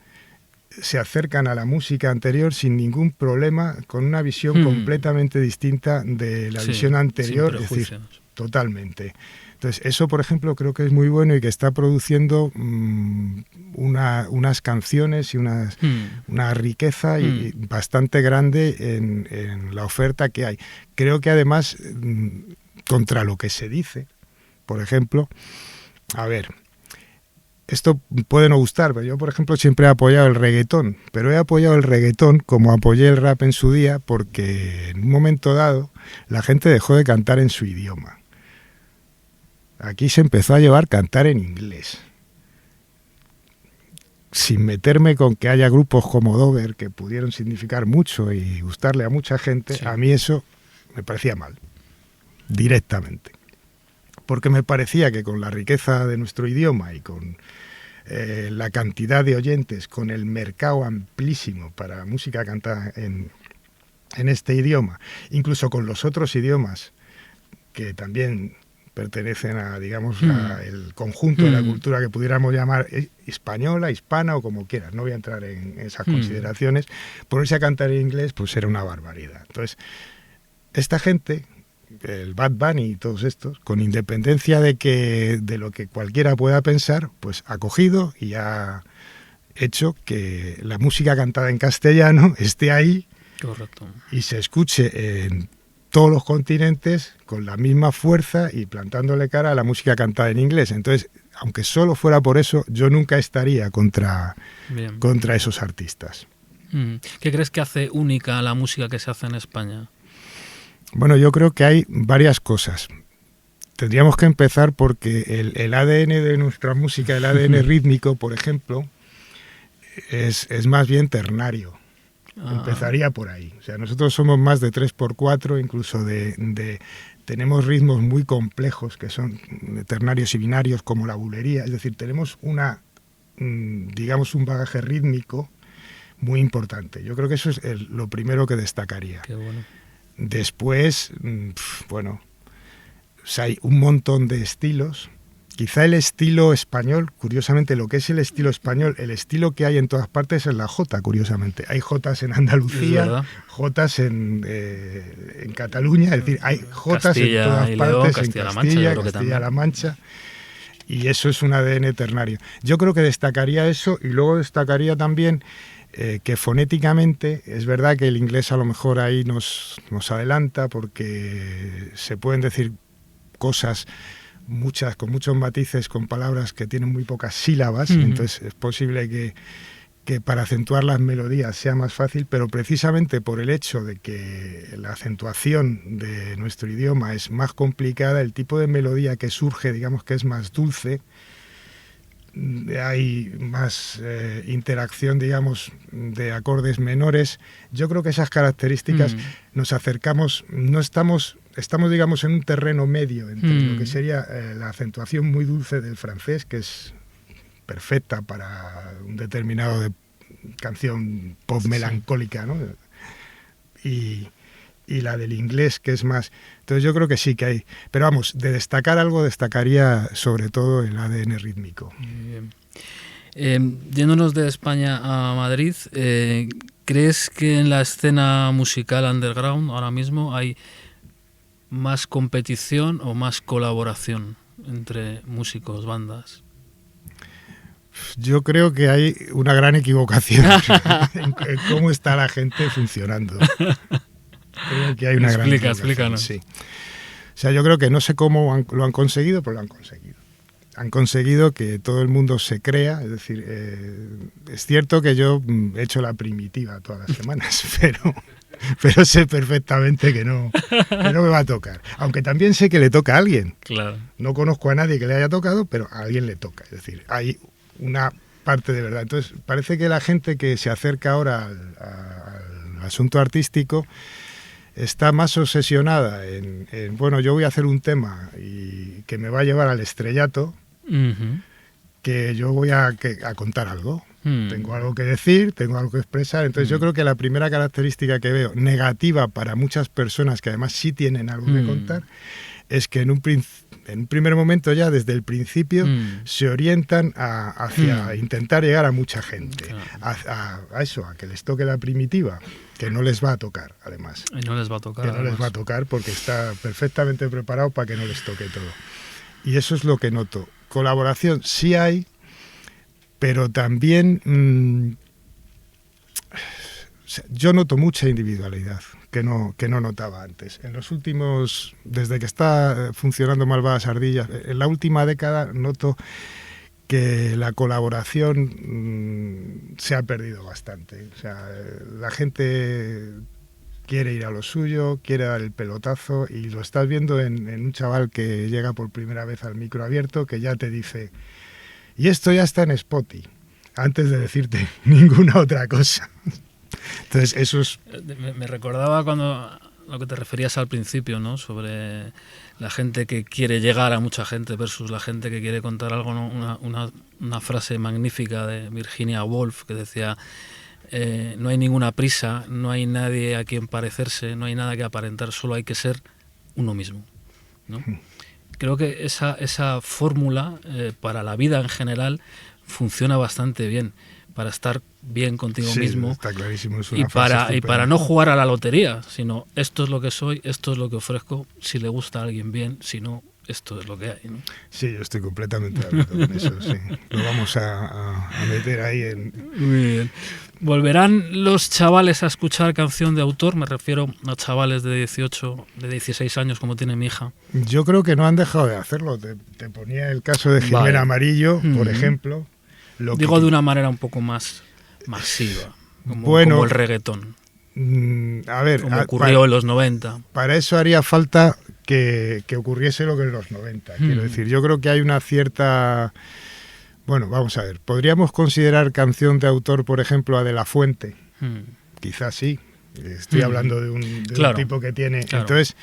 se acercan a la música anterior sin ningún problema, con una visión completamente distinta de la visión anterior, es decir, totalmente. Entonces, eso, por ejemplo, creo que es muy bueno y que está produciendo unas canciones y una riqueza y bastante grande en la oferta que hay. Creo que además, contra lo que se dice, por ejemplo, a ver... Esto puede no gustar, pero yo, por ejemplo, siempre he apoyado el reggaetón, pero he apoyado el reggaetón como apoyé el rap en su día, porque en un momento dado la gente dejó de cantar en su idioma. Aquí se empezó a llevar cantar en inglés. sin meterme con que haya grupos como Dover que pudieron significar mucho y gustarle a mucha gente, sí. A mí eso me parecía mal, directamente. Porque me parecía que con la riqueza de nuestro idioma y con la cantidad de oyentes, con el mercado amplísimo para música cantada en este idioma, incluso con los otros idiomas que también pertenecen a, digamos, el conjunto de la cultura que pudiéramos llamar española, hispana o como quieras, no voy a entrar en esas consideraciones, ponerse a cantar en inglés pues era una barbaridad. Entonces, esta gente, el Bad Bunny y todos estos, con independencia de lo que cualquiera pueda pensar, pues ha cogido y ha hecho que la música cantada en castellano esté ahí. Correcto. Y se escuche en todos los continentes con la misma fuerza y plantándole cara a la música cantada en inglés. Entonces, aunque solo fuera por eso, yo nunca estaría contra esos artistas. ¿Qué crees que hace única la música que se hace en España? Bueno, yo creo que hay varias cosas. Tendríamos que empezar porque el ADN de nuestra música, el ADN rítmico, por ejemplo, es más bien ternario. Empezaría por ahí. O sea, nosotros somos más de 3x4, incluso tenemos ritmos muy complejos que son ternarios y binarios como la bulería. Es decir, tenemos digamos un bagaje rítmico muy importante. Yo creo que eso es lo primero que destacaría. Qué bueno. Después, bueno, o sea, hay un montón de estilos. Quizá el estilo español, curiosamente, lo que es el estilo español, el estilo que hay en todas partes es la jota, curiosamente. Hay jotas en Andalucía, jotas en Cataluña, es decir, hay jotas Castilla en todas y partes, León, en Castilla-La Mancha, y eso es un ADN ternario. Yo creo que destacaría eso, y luego destacaría también que fonéticamente, es verdad que el inglés a lo mejor ahí nos adelanta, porque se pueden decir cosas con muchos matices, con palabras que tienen muy pocas sílabas, entonces es posible que para acentuar las melodías sea más fácil, pero precisamente por el hecho de que la acentuación de nuestro idioma es más complicada, el tipo de melodía que surge, digamos que es más dulce, hay más interacción, digamos, de acordes menores. Yo creo que esas características nos acercamos, estamos, digamos, en un terreno medio entre lo que sería la acentuación muy dulce del francés, que es perfecta para un determinado de canción pop melancólica, ¿no? Y la del inglés, que es más... Entonces yo creo que sí que hay... Pero vamos, de destacar algo, destacaría sobre todo el ADN rítmico. Muy bien. Yéndonos de España a Madrid, ¿crees que en la escena musical underground ahora mismo hay más competición o más colaboración entre músicos, bandas? Yo creo que hay una gran equivocación en cómo está la gente funcionando. Creo que hay una gran equivocación. Explícanos. Sí. O sea, yo creo que no sé cómo lo han conseguido, pero lo han conseguido. Han conseguido que todo el mundo se crea, es decir, es cierto que yo he hecho la primitiva todas las semanas, pero sé perfectamente que no me va a tocar. Aunque también sé que le toca a alguien. Claro. No conozco a nadie que le haya tocado, pero a alguien le toca. Es decir, hay una parte de verdad. Entonces, parece que la gente que se acerca ahora al asunto artístico está más obsesionada en, bueno, yo voy a hacer un tema y que me va a llevar al estrellato, que yo voy a contar algo. Tengo algo que decir, tengo algo que expresar. Entonces yo creo que la primera característica que veo negativa para muchas personas que además sí tienen algo que contar es que en un primer momento ya desde el principio se orientan hacia intentar llegar a mucha gente, a eso, a que les toque la primitiva, que no les va a tocar además. Y no les va a tocar. Que no les va a tocar porque está perfectamente preparado para que no les toque todo. Y eso es lo que noto. Colaboración sí hay, pero también yo noto mucha individualidad que no notaba antes. En los últimos, desde que está funcionando Malvadas Ardillas, en la última década noto que la colaboración se ha perdido bastante. O sea, la gente quiere ir a lo suyo, quiere dar el pelotazo, y lo estás viendo en un chaval que llega por primera vez al micro abierto, que ya te dice, y esto ya está en Spotify. antes de decirte ninguna otra cosa. Entonces, eso es... Me recordaba cuando lo que te referías al principio, ¿no? Sobre la gente que quiere llegar a mucha gente versus la gente que quiere contar algo, ¿no? Una frase magnífica de Virginia Woolf que decía: no hay ninguna prisa, no hay nadie a quien parecerse, no hay nada que aparentar, solo hay que ser uno mismo, ¿no? Creo que esa fórmula para la vida en general funciona bastante bien, para estar bien contigo mismo, está clarísimo, es una y para no jugar a la lotería, sino esto es lo que soy, esto es lo que ofrezco, si le gusta a alguien bien, si no, esto es lo que hay, ¿no? Sí, yo estoy completamente de acuerdo con eso, sí. Lo vamos a meter ahí en... Muy bien. ¿Volverán los chavales a escuchar canción de autor? Me refiero a chavales de 18, de 16 años, como tiene mi hija. Yo creo que no han dejado de hacerlo. Te ponía el caso de Jimena Amarillo, por ejemplo. Digo de una manera un poco más masiva, como el reggaetón. A ver, como ocurrió en los 90. Para eso haría falta que ocurriese lo que en los 90. Quiero decir, yo creo que hay una cierta... Bueno, vamos a ver. ¿Podríamos considerar canción de autor, por ejemplo, a De la Fuente? Quizás sí. Estoy hablando de un tipo que tiene... Claro. Entonces,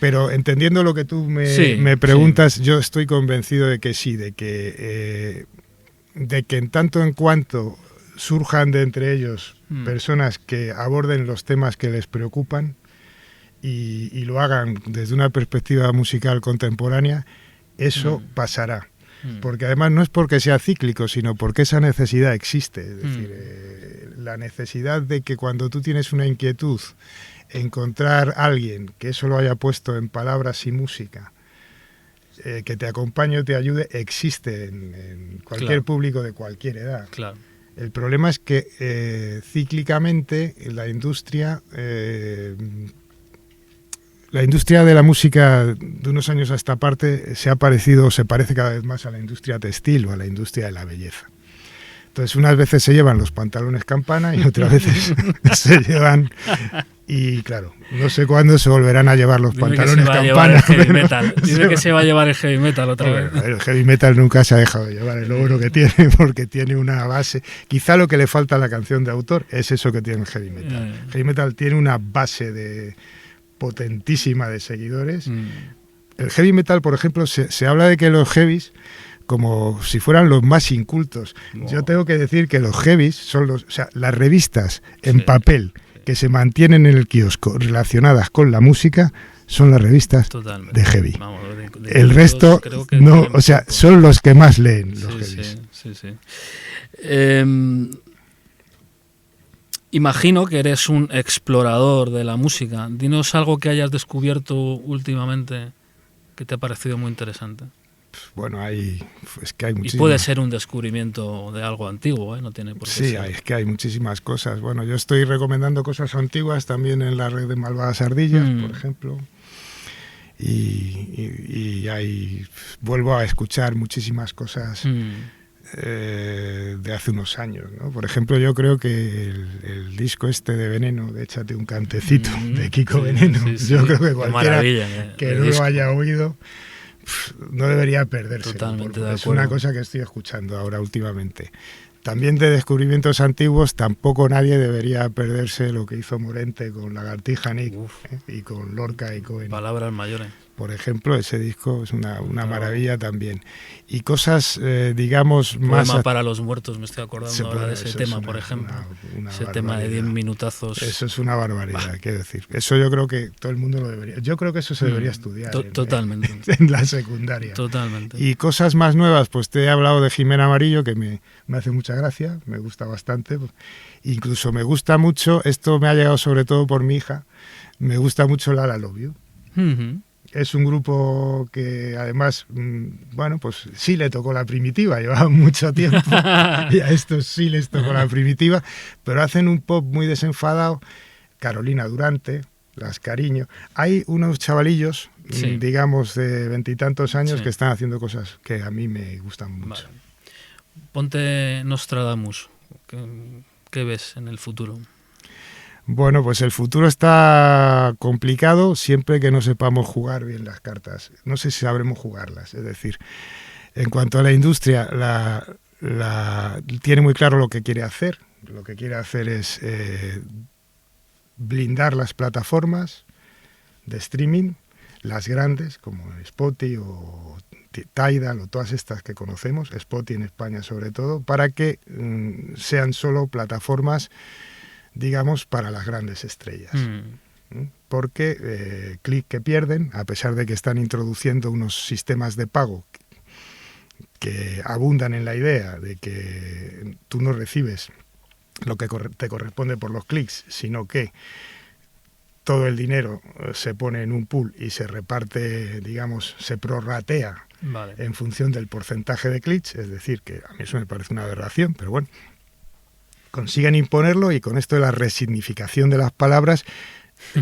pero entendiendo lo que tú me preguntas, yo estoy convencido de que sí, de que en tanto en cuanto surjan de entre ellos personas que aborden los temas que les preocupan y lo hagan desde una perspectiva musical contemporánea, eso pasará. Porque además no es porque sea cíclico, sino porque esa necesidad existe. Es decir, la necesidad de que cuando tú tienes una inquietud, encontrar a alguien que eso lo haya puesto en palabras y música, que te acompañe o te ayude, existe en cualquier público de cualquier edad. Claro. El problema es que cíclicamente la industria de la música de unos años a esta parte se parece cada vez más a la industria textil o a la industria de la belleza. Entonces, unas veces se llevan los pantalones campana y otras veces se llevan... Y claro, no sé cuándo se volverán a llevar los pantalones campana. Dice que se va a llevar el heavy metal otra vez. El heavy metal nunca se ha dejado de llevar, es lo bueno que tiene, porque tiene una base. Quizá lo que le falta a la canción de autor es eso que tiene el heavy metal. El heavy metal tiene una base potentísima de seguidores. El heavy metal, por ejemplo, se habla de que los heavies, como si fueran los más incultos. Yo tengo que decir que los heavies son las revistas en papel que se mantienen en el kiosco relacionadas con la música son las revistas de heavy. Vamos, el resto no, son los que más leen los heavies. Sí. Imagino que eres un explorador de la música. Dinos algo que hayas descubierto últimamente que te ha parecido muy interesante. Bueno, es que hay muchísimas... Y puede ser un descubrimiento de algo antiguo, ¿eh? No tiene por qué ser. Sí, es que hay muchísimas cosas. Bueno, yo estoy recomendando cosas antiguas también en la red de Malvadas Ardillas, por ejemplo. Y vuelvo a escuchar muchísimas cosas de hace unos años, ¿no? Por ejemplo, yo creo que el disco de Veneno, de Échate un cantecito, de Kiko Veneno, yo creo que cualquiera que no lo haya oído no debería perderse. Totalmente de acuerdo. Es una cosa que estoy escuchando ahora últimamente. También de descubrimientos antiguos, tampoco nadie debería perderse lo que hizo Morente con Lagartija Nick y con Lorca y Cohen. Palabras mayores. Por ejemplo, ese disco es una maravilla también. Y cosas, digamos, más... Poema para los muertos, me estoy acordando ahora de ese tema, por ejemplo. Ese tema de 10 minutazos. Eso es una barbaridad, quiero decir. Eso yo creo que todo el mundo lo debería... Yo creo que eso se debería estudiar. Totalmente. En la secundaria. Totalmente. Y cosas más nuevas, pues te he hablado de Jimena Amarillo, que me hace mucha gracia, me gusta bastante. Incluso me gusta mucho, esto me ha llegado sobre todo por mi hija, me gusta mucho Lala Love You. Es un grupo que además, bueno, pues sí le tocó la primitiva, llevaba mucho tiempo y a estos sí les tocó la primitiva, pero hacen un pop muy desenfadado. Carolina Durante, Las Cariño. Hay unos chavalillos, digamos, de 20 y tantos años que están haciendo cosas que a mí me gustan mucho. Vale. Ponte Nostradamus. ¿Qué ves en el futuro? Bueno, pues el futuro está complicado siempre que no sepamos jugar bien las cartas. No sé si sabremos jugarlas. Es decir, en cuanto a la industria, tiene muy claro lo que quiere hacer. Lo que quiere hacer es blindar las plataformas de streaming, las grandes como Spotify o Tidal o todas estas que conocemos, Spotify en España sobre todo, para que sean solo plataformas, digamos, para las grandes estrellas. Porque clic que pierden, a pesar de que están introduciendo unos sistemas de pago que abundan en la idea de que tú no recibes lo que te corresponde por los clics, sino que todo el dinero se pone en un pool y se reparte, digamos, se prorratea en función del porcentaje de clics, es decir, que a mí eso me parece una aberración, pero bueno, consiguen imponerlo, y con esto de la resignificación de las palabras,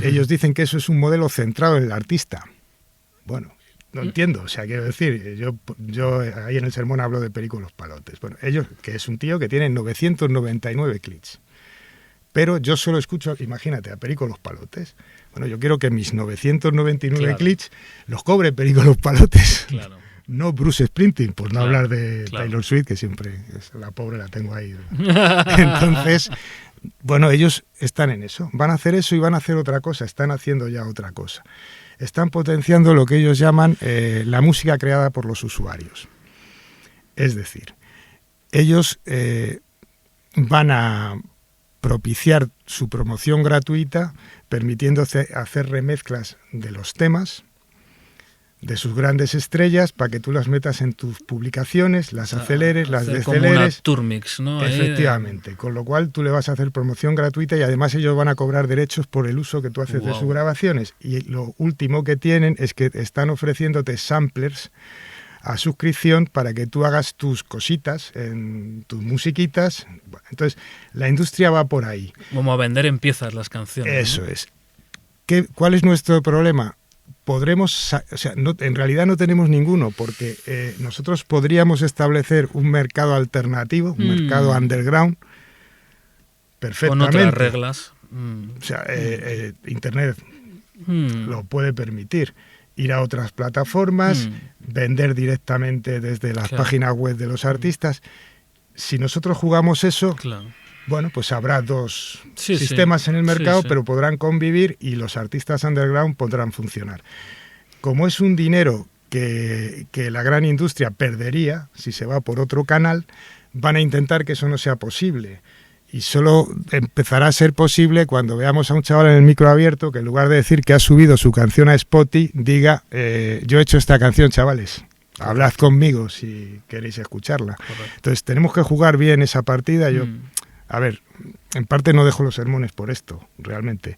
ellos dicen que eso es un modelo centrado en el artista. Bueno, no entiendo, o sea, quiero decir, yo ahí en el sermón hablo de Perico Los Palotes. Bueno, ellos, que es un tío que tiene 999 clics. Pero yo solo escucho, imagínate, a Perico Los Palotes. Bueno, yo quiero que mis 999 clics los cobre Perico Los Palotes. Claro. No Bruce Springsteen, por no hablar de Taylor Swift, que siempre, la pobre la tengo ahí. Entonces, bueno, ellos están en eso. Van a hacer eso y van a hacer otra cosa. Están haciendo ya otra cosa. Están potenciando lo que ellos llaman la música creada por los usuarios. Es decir, ellos van a propiciar su promoción gratuita, permitiendo hacer remezclas de los temas de sus grandes estrellas para que tú las metas en tus publicaciones, las aceleres, las deceleres. Como una tour mix, ¿no? Efectivamente, con lo cual tú le vas a hacer promoción gratuita y además ellos van a cobrar derechos por el uso que tú haces de sus grabaciones. Y lo último que tienen es que están ofreciéndote samplers a suscripción para que tú hagas tus cositas, en tus musiquitas. Bueno, entonces, la industria va por ahí. Como a vender en piezas las canciones. Eso es. ¿Cuál es nuestro problema? En realidad no tenemos ninguno, porque nosotros podríamos establecer un mercado alternativo, un mercado underground, perfectamente. Con otras reglas. O sea, Internet lo puede permitir. Ir a otras plataformas, vender directamente desde las páginas web de los artistas. Si nosotros jugamos eso, bueno, pues habrá dos sistemas en el mercado, pero podrán convivir y los artistas underground podrán funcionar. Como es un dinero que la gran industria perdería si se va por otro canal, van a intentar que eso no sea posible. Y solo empezará a ser posible cuando veamos a un chaval en el micro abierto que en lugar de decir que ha subido su canción a Spotify, diga, yo he hecho esta canción, chavales, hablad conmigo si queréis escucharla. Correcto. Entonces tenemos que jugar bien esa partida. Yo, a ver, en parte no dejo los sermones por esto, realmente.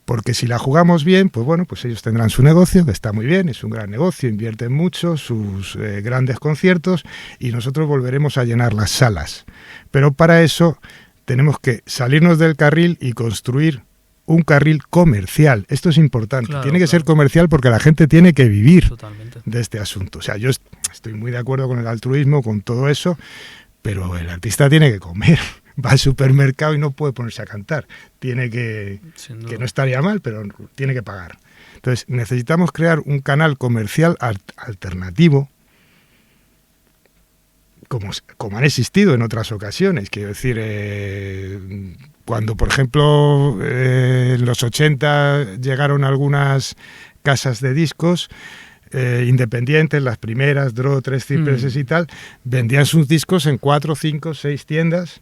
Porque si la jugamos bien, pues bueno, pues ellos tendrán su negocio, que está muy bien, es un gran negocio, invierten mucho, sus grandes conciertos, y nosotros volveremos a llenar las salas. Pero para eso tenemos que salirnos del carril y construir un carril comercial. Esto es importante. Claro, tiene que ser comercial porque la gente tiene que vivir de este asunto. O sea, yo estoy muy de acuerdo con el altruismo, con todo eso, pero el artista tiene que comer. Va al supermercado y no puede ponerse a cantar. Tiene que no estaría mal, pero tiene que pagar. Entonces, necesitamos crear un canal comercial alternativo, como han existido en otras ocasiones. Quiero decir, cuando, por ejemplo, en los 80 llegaron algunas casas de discos independientes, las primeras, Dro, Tres Cipreses y tal, vendían sus discos en 4, 5, 6 tiendas,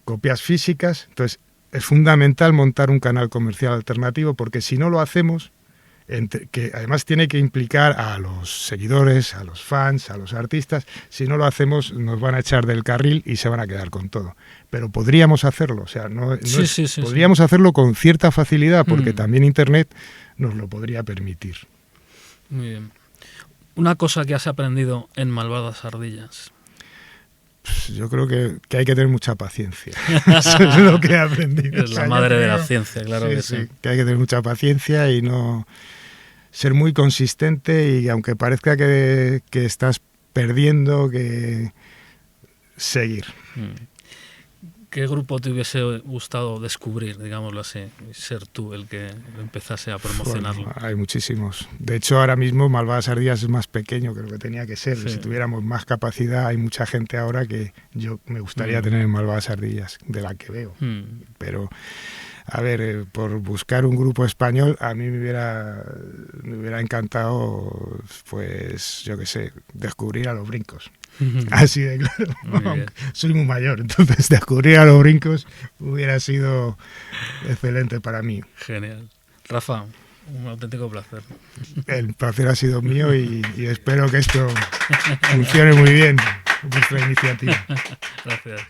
copias físicas. Entonces, es fundamental montar un canal comercial alternativo, porque si no lo hacemos, que además tiene que implicar a los seguidores, a los fans, a los artistas. Si no lo hacemos, nos van a echar del carril y se van a quedar con todo. Pero podríamos hacerlo, o sea, podríamos hacerlo con cierta facilidad, porque también Internet nos lo podría permitir. Muy bien. Una cosa que has aprendido en Malvadas Ardillas. Yo creo que hay que tener mucha paciencia. Eso es lo que he aprendido. Es la madre de la ciencia, claro que sí. Que hay que tener mucha paciencia y no ser muy consistente, y aunque parezca que estás perdiendo, que seguir. ¿Qué grupo te hubiese gustado descubrir, digámoslo así, y ser tú el que empezase a promocionarlo? Bueno, hay muchísimos. De hecho, ahora mismo Malvadas Ardillas es más pequeño que lo que tenía que ser. Sí. Si tuviéramos más capacidad, hay mucha gente ahora que yo me gustaría tener en Malvadas Ardillas, de la que veo. Pero, a ver, por buscar un grupo español, a mí me hubiera encantado, pues, yo qué sé, descubrir a Los Brincos. Así de claro. Soy muy mayor, entonces descubrir a Los Brincos hubiera sido excelente para mí. Genial. Rafa, un auténtico placer. El placer ha sido mío y espero que esto funcione muy bien, vuestra iniciativa. Gracias.